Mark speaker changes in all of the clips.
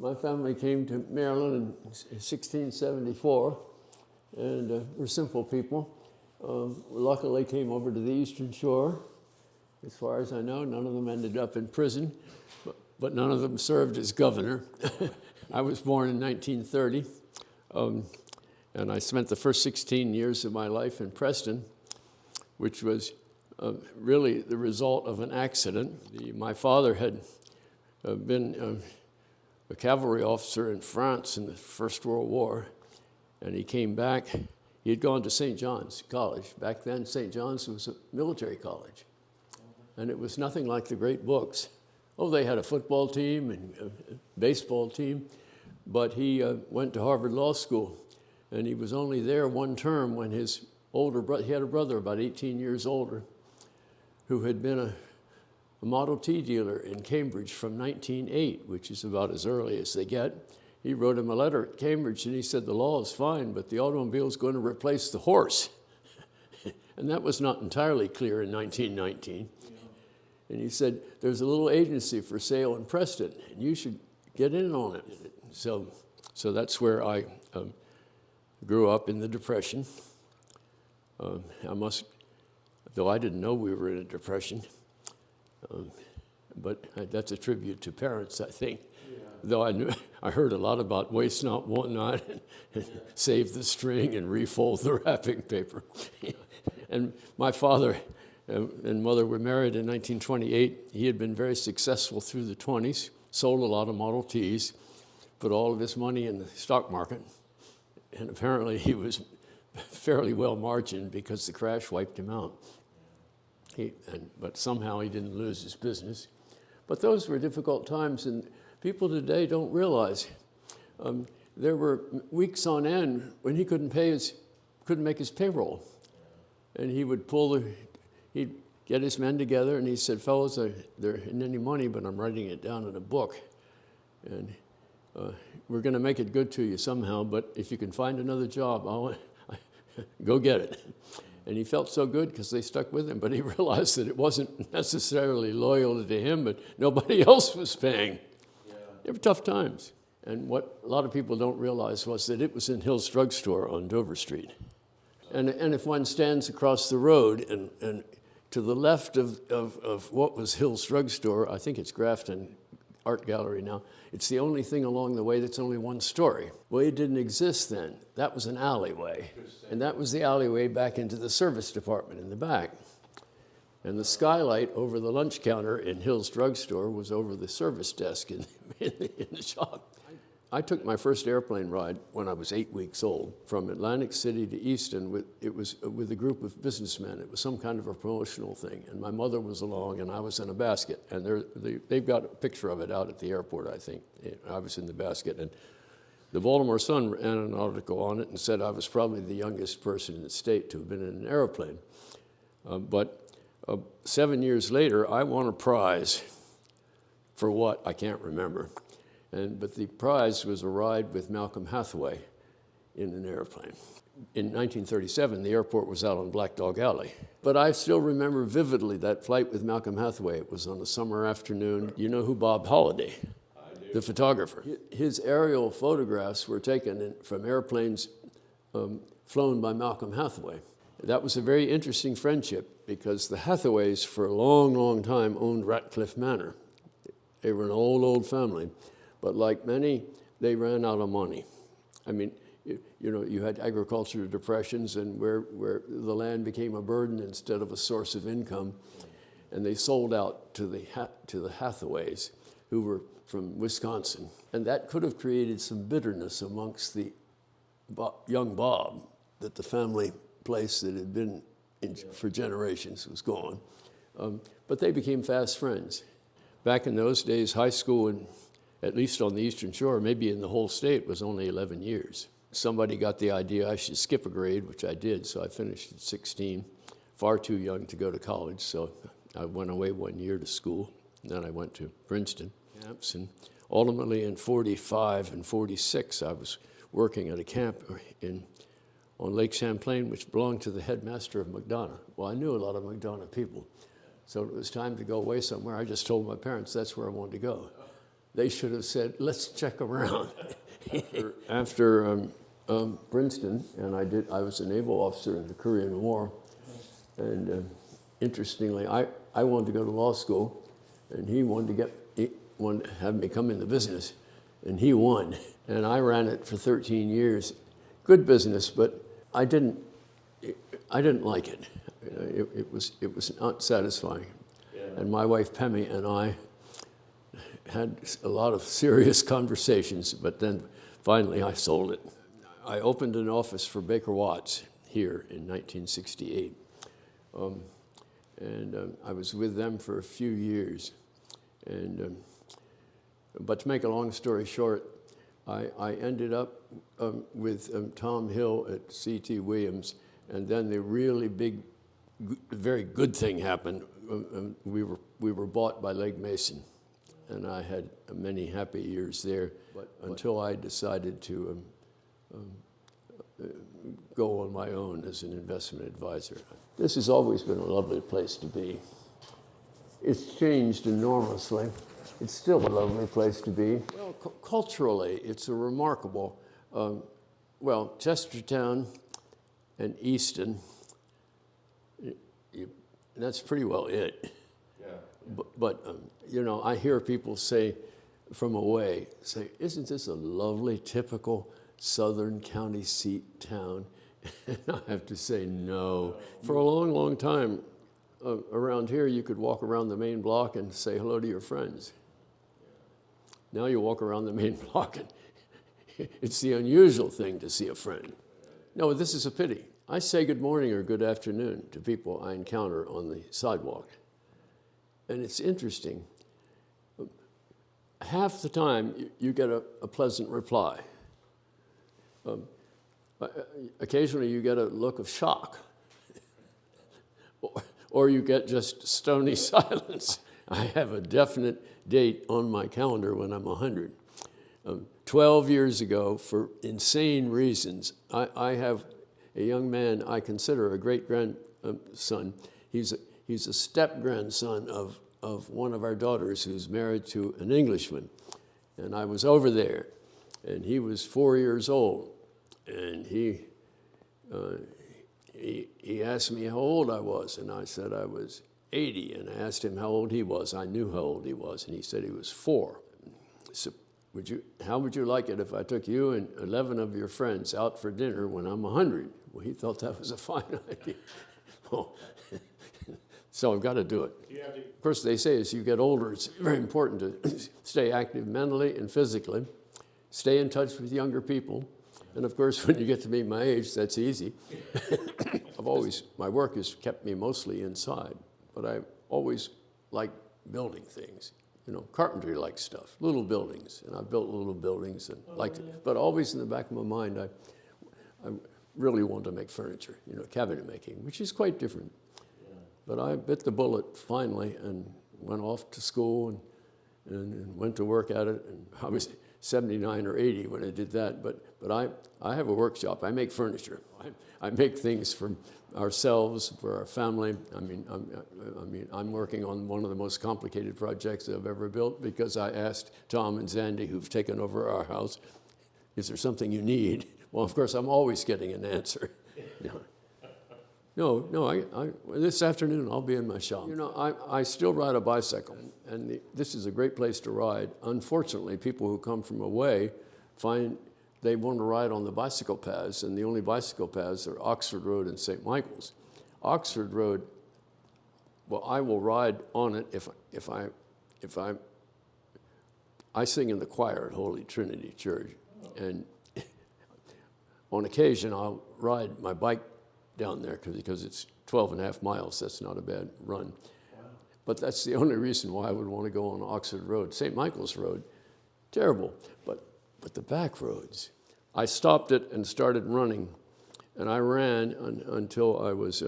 Speaker 1: My family came to Maryland in 1674, and we're simple people. Luckily came over to the Eastern Shore. As far as I know, none of them ended up in prison, but none of them served as governor. I was born in 1930, and I spent the first 16 years of my life in Princeton, which was really the result of an accident. My father had been a cavalry officer in France in the First World War, and he came back. He had gone to St. John's College. Back then, St. John's was a military college, and it was nothing like the great books. Oh, they had a football team and a baseball team, but he went to Harvard Law School, and he was only there one term when his older brother, he had a brother about 18 years older, who had been a Model T dealer in Cambridge from 1908, which is about as early as they get. He wrote him a letter at Cambridge, and he said, the law is fine, but the automobile is going to replace the horse. And that was not entirely clear in 1919. And he said, there's a little agency for sale in Princeton, and you should get in on it. So that's where I grew up in the Depression. Though I didn't know we were in a depression, but that's a tribute to parents, I think. Yeah. Though I heard a lot about waste not, want not, and save the string and refold the wrapping paper. And my father and mother were married in 1928. He had been very successful through the 20s, sold a lot of Model Ts, put all of his money in the stock market, and apparently he was fairly well margined because the crash wiped him out. But somehow he didn't lose his business. But those were difficult times, and people today don't realize there were weeks on end when he couldn't make his payroll, and he would he'd get his men together, and he said, "Fellows, there isn't any money, but I'm writing it down in a book, and we're going to make it good to you somehow. But if you can find another job, go get it." And he felt so good because they stuck with him, but he realized that it wasn't necessarily loyal to him, but nobody else was paying. Yeah. They were tough times. And what a lot of people don't realize was that it was in Hill's Drug Store on Dover Street. And if one stands across the road and to the left of what was Hill's Drug Store, I think it's Grafton Art Gallery now, it's the only thing along the way that's only one story. Well, it didn't exist then. That was an alleyway. And that was the alleyway back into the service department in the back. And the skylight over the lunch counter in Hill's Drug Store was over the service desk in the shop. I took my first airplane ride when I was 8 weeks old from Atlantic City to Easton. It was with a group of businessmen. It was some kind of a promotional thing. And my mother was along, and I was in a basket. And they've got a picture of it out at the airport, I think. I was in the basket. And the Baltimore Sun ran an article on it and said I was probably the youngest person in the state to have been in an airplane. But 7 years later, I won a prize for what? I can't remember. But the prize was a ride with Malcolm Hathaway in an airplane. In 1937, the airport was out on Black Dog Alley. But I still remember vividly that flight with Malcolm Hathaway. It was on a summer afternoon. You know who Bob Holliday, the photographer. His aerial photographs were taken from airplanes flown by Malcolm Hathaway. That was a very interesting friendship because the Hathaways for a long, long time owned Ratcliffe Manor. They were an old family. But like many, they ran out of money. I mean, you had agricultural depressions and where the land became a burden instead of a source of income. And they sold out to the Hathaways, who were from Wisconsin. And that could have created some bitterness amongst the young Bob that the family place that had been for generations was gone. But they became fast friends. Back in those days, high school at least on the Eastern Shore, maybe in the whole state, was only 11 years. Somebody got the idea I should skip a grade, which I did, so I finished at 16, far too young to go to college, so I went away 1 year to school, and then I went to Princeton camps, and ultimately in 45 and 46, I was working at a camp on Lake Champlain, which belonged to the headmaster of McDonogh. Well, I knew a lot of McDonogh people, so it was time to go away somewhere. I just told my parents that's where I wanted to go. they should have said, let's check around. After Princeton, and I was a naval officer in the Korean War, and interestingly, I wanted to go to law school, and he wanted to have me come in the business, and he won. And I ran it for 13 years. Good business, but I didn't like it. It was not satisfying. Yeah. And my wife Pemmy and I had a lot of serious conversations, but then finally I sold it. I opened an office for Baker Watts here in 1968. I was with them for a few years. But to make a long story short, I ended up with Tom Hill at C.T. Williams, and then the really big, very good thing happened. We were bought by Legg Mason, and I had many happy years there, until I decided to go on my own as an investment advisor. This has always been a lovely place to be. It's changed enormously. It's still a lovely place to be. Well, culturally, it's a remarkable, Chestertown and Easton, that's pretty well it. Yeah. But I hear people say from away, isn't this a lovely, typical southern county seat town? And I have to say no. For a long, long time, around here, you could walk around the main block and say hello to your friends. Now you walk around the main block and it's the unusual thing to see a friend. No, this is a pity. I say good morning or good afternoon to people I encounter on the sidewalk. And it's interesting. Half the time you get a pleasant reply. Occasionally you get a look of shock. Or you get just stony silence. I have a definite date on my calendar when I'm 100. 12 years ago, for insane reasons, I have a young man I consider a great-grandson. He's a step-grandson of one of our daughters who's married to an Englishman. And I was over there, and he was 4 years old. And he asked me how old I was, and I said I was 80, and I asked him how old he was. I knew how old he was, and he said he was 4. So how would you like it if I took you and 11 of your friends out for dinner when I'm 100? Well, he thought that was a fine idea. Well, so I've got to do it. Of course, they say as you get older, it's very important to stay active mentally and physically, stay in touch with younger people, and of course, when you get to be my age, that's easy. My work has kept me mostly inside, but I always liked building things. Carpentry like stuff, little buildings, and I built little buildings and liked it. But always in the back of my mind, I really wanted to make furniture, cabinet making, which is quite different. Yeah. But I bit the bullet finally and went off to school and went to work at it. And I was 79 or 80 when I did that. But I have a workshop. I make furniture. I make things for ourselves, for our family. I'm working on one of the most complicated projects I've ever built because I asked Tom and Zandy, who've taken over our house, is there something you need? Well, of course, I'm always getting an answer. No, this afternoon I'll be in my shop. I still ride a bicycle, and this is a great place to ride. Unfortunately, people who come from away find they want to ride on the bicycle paths, and the only bicycle paths are Oxford Road and St. Michael's. Oxford Road, well, I will ride on it if I sing in the choir at Holy Trinity Church, and on occasion I'll ride my bike down there because it's 12 and a half miles. That's not a bad run. Wow. But that's the only reason why I would want to go on Oxford Road. St. Michael's Road, terrible, but the back roads. I stopped it and started running, and I ran until I was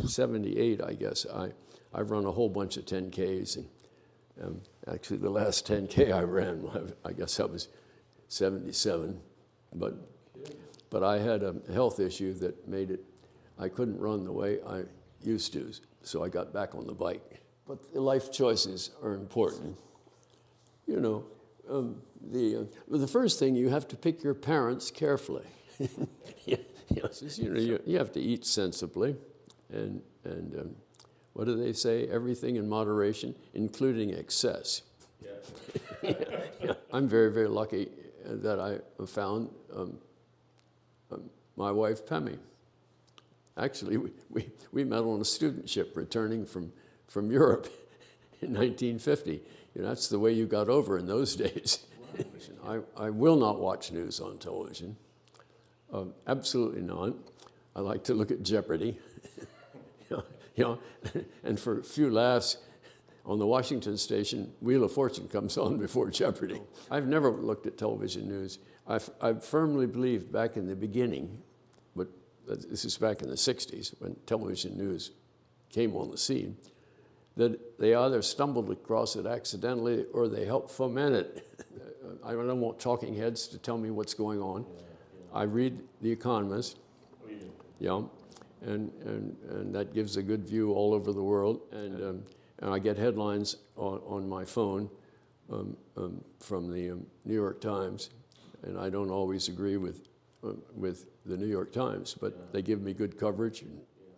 Speaker 1: 78, I guess. I've run a whole bunch of 10Ks, and actually the last 10K I ran, I guess I was 77, but I had a health issue that made it, I couldn't run the way I used to, so I got back on the bike. But the life choices are important. you know, the first thing, you have to pick your parents carefully. You have to eat sensibly, and what do they say? Everything in moderation, including excess. Yeah. I'm very, very lucky that I found my wife, Pemmy. Actually, we met on a student ship returning from Europe in 1950. That's the way you got over in those days. I will not watch news on television. Absolutely not. I like to look at Jeopardy. And for a few laughs, on the Washington station, Wheel of Fortune comes on before Jeopardy. I've never looked at television news. I firmly believe back in the beginning, but this is back in the 60s when television news came on the scene, that they either stumbled across it accidentally or they helped foment it. I don't want talking heads to tell me what's going on. I read The Economist, and that gives a good view all over the world. And I get headlines on my phone from the New York Times, and I don't always agree with the New York Times, but they give me good coverage.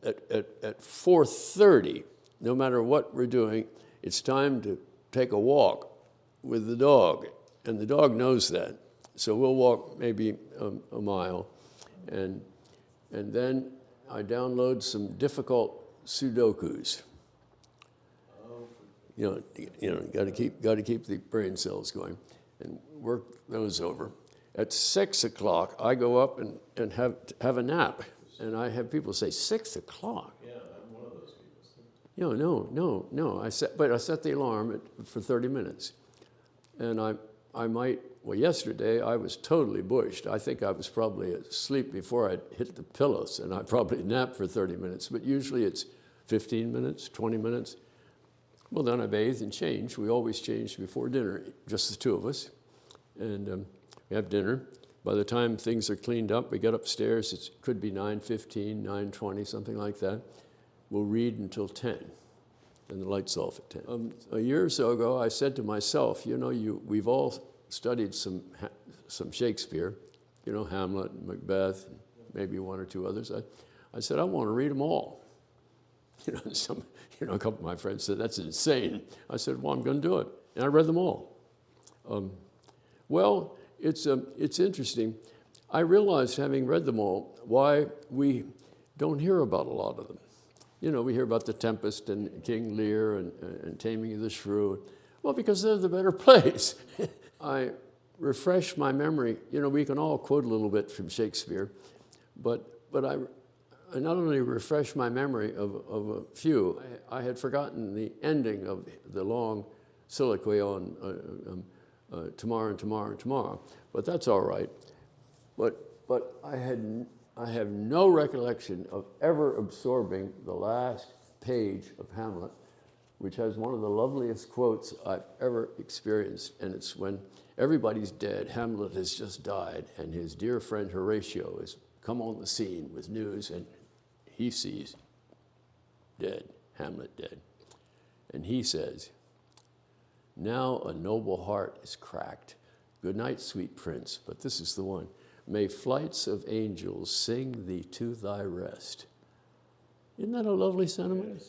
Speaker 1: At 4:30, no matter what we're doing, it's time to take a walk with the dog, and the dog knows that. So we'll walk maybe a mile, and then I download some difficult Sudokus. Got to keep the brain cells going, and work those over. At 6 o'clock, I go up and have a nap, and I have people say 6 o'clock.
Speaker 2: Yeah, I'm one of those people.
Speaker 1: No. I set the alarm for 30 minutes, and I might. Well, yesterday I was totally bushed. I think I was probably asleep before I hit the pillows, and I probably napped for 30 minutes. But usually it's 15 minutes, 20 minutes. Well, then I bathe and change. We always change before dinner, just the two of us. And we have dinner. By the time things are cleaned up, we get upstairs. It could be 9:15, 9:20, something like that. We'll read until 10, and the light's off at 10. A year or so ago, I said to myself, we've all studied some Shakespeare, Hamlet and Macbeth, and maybe one or two others. I said, I want to read them all. A couple of my friends said, that's insane. I said, well, I'm going to do it. And I read them all. Well, it's interesting. I realized, having read them all, why we don't hear about a lot of them. We hear about The Tempest and King Lear and Taming of the Shrew. Well, because they're the better plays. I refresh my memory. We can all quote a little bit from Shakespeare, but I not only refresh my memory of a few, I had forgotten the ending of the long soliloquy on tomorrow and tomorrow and tomorrow, but that's all right. But I have no recollection of ever absorbing the last page of Hamlet, which has one of the loveliest quotes I've ever experienced, and it's when everybody's dead, Hamlet has just died, and his dear friend Horatio has come on the scene with news, and he sees Hamlet dead. And he says, now a noble heart is cracked. Good night, sweet prince, but this is the one. May flights of angels sing thee to thy rest. Isn't that a lovely sentiment?